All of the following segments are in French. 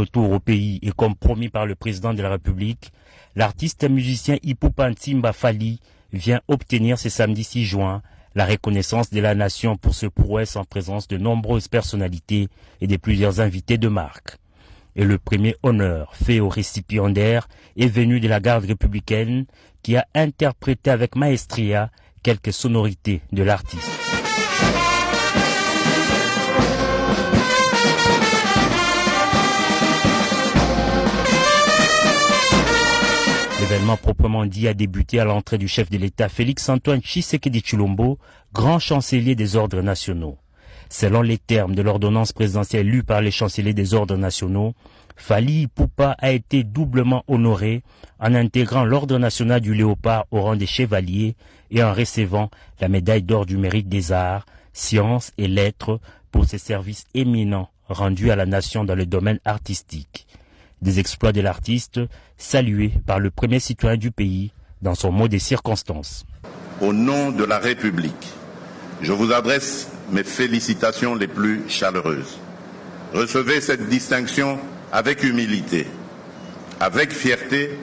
retour au pays et comme promis par le président de la République, l'artiste et musicien Ipupa Ntimba Fally vient obtenir ce samedi 6 juin la reconnaissance de la nation pour ce prouesse en présence de nombreuses personnalités et de plusieurs invités de marque. Et le premier honneur fait au récipiendaire est venu de la garde républicaine qui a interprété avec maestria quelques sonorités de l'artiste. L'événement proprement dit a débuté à l'entrée du chef de l'État Félix-Antoine Tshisekedi Tshilombo, grand chancelier des ordres nationaux. Selon les termes de l'ordonnance présidentielle lue par les chanceliers des ordres nationaux, Fally Ipupa a été doublement honoré en intégrant l'ordre national du Léopard au rang des chevaliers et en recevant la médaille d'or du mérite des arts, sciences et lettres pour ses services éminents rendus à la nation dans le domaine artistique. Des exploits de l'artiste salués par le premier citoyen du pays dans son mot des circonstances. Au nom de la République, je vous adresse mes félicitations les plus chaleureuses. Recevez cette distinction avec humilité, avec fierté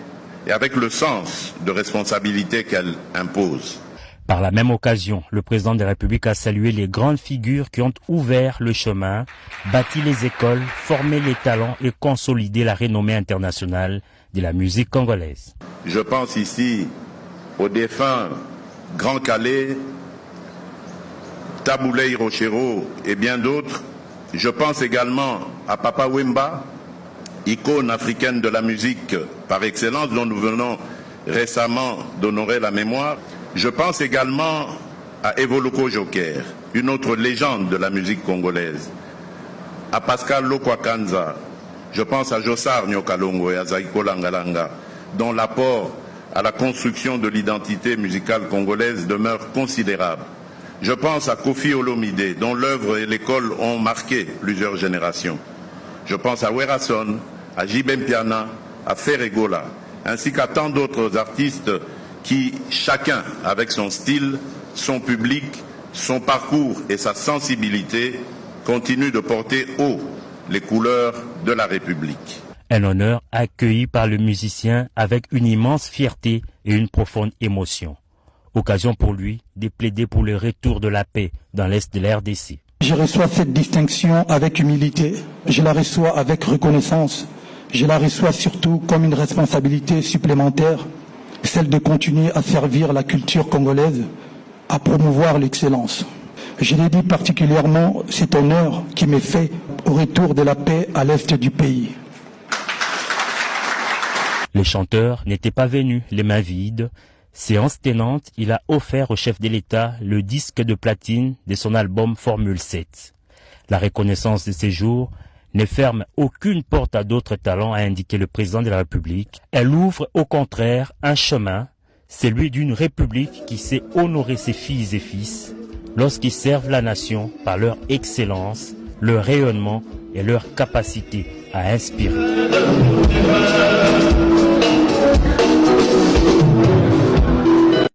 et avec le sens de responsabilité qu'elle impose. Par la même occasion, le président de la République a salué les grandes figures qui ont ouvert le chemin, bâti les écoles, formé les talents et consolidé la renommée internationale de la musique congolaise. Je pense ici au défunt Grand Calais, Taboulé Hiroshiro et bien d'autres. Je pense également à Papa Wemba, icône africaine de la musique par excellence dont nous venons récemment d'honorer la mémoire. Je pense également à Evoloko Joker, une autre légende de la musique congolaise, à Pascal Lokwakanza. Je pense à Jossar Nyokalongo et à Zaiko Langalanga, dont l'apport à la construction de l'identité musicale congolaise demeure considérable. Je pense à Kofi Olomide, dont l'œuvre et l'école ont marqué plusieurs générations. Je pense à Werason, à Jibem Piana, à Ferregola, ainsi qu'à tant d'autres artistes qui, chacun avec son style, son public, son parcours et sa sensibilité, continuent de porter haut les couleurs de la République. Un honneur accueilli par le musicien avec une immense fierté et une profonde émotion. Occasion pour lui de plaider pour le retour de la paix dans l'Est de la RDC. Je reçois cette distinction avec humilité, je la reçois avec reconnaissance, je la reçois surtout comme une responsabilité supplémentaire, celle de continuer à servir la culture congolaise, à promouvoir l'excellence. Je l'ai dit particulièrement cet honneur qui m'est fait au retour de la paix à l'Est du pays. Les chanteurs n'étaient pas venus les mains vides. Séance tenante, il a offert au chef de l'État le disque de platine de son album Formule 7. La reconnaissance de ces jours ne ferme aucune porte à d'autres talents, a indiqué le président de la République. Elle ouvre au contraire un chemin, celui d'une République qui sait honorer ses filles et fils lorsqu'ils servent la nation par leur excellence, leur rayonnement et leur capacité à inspirer.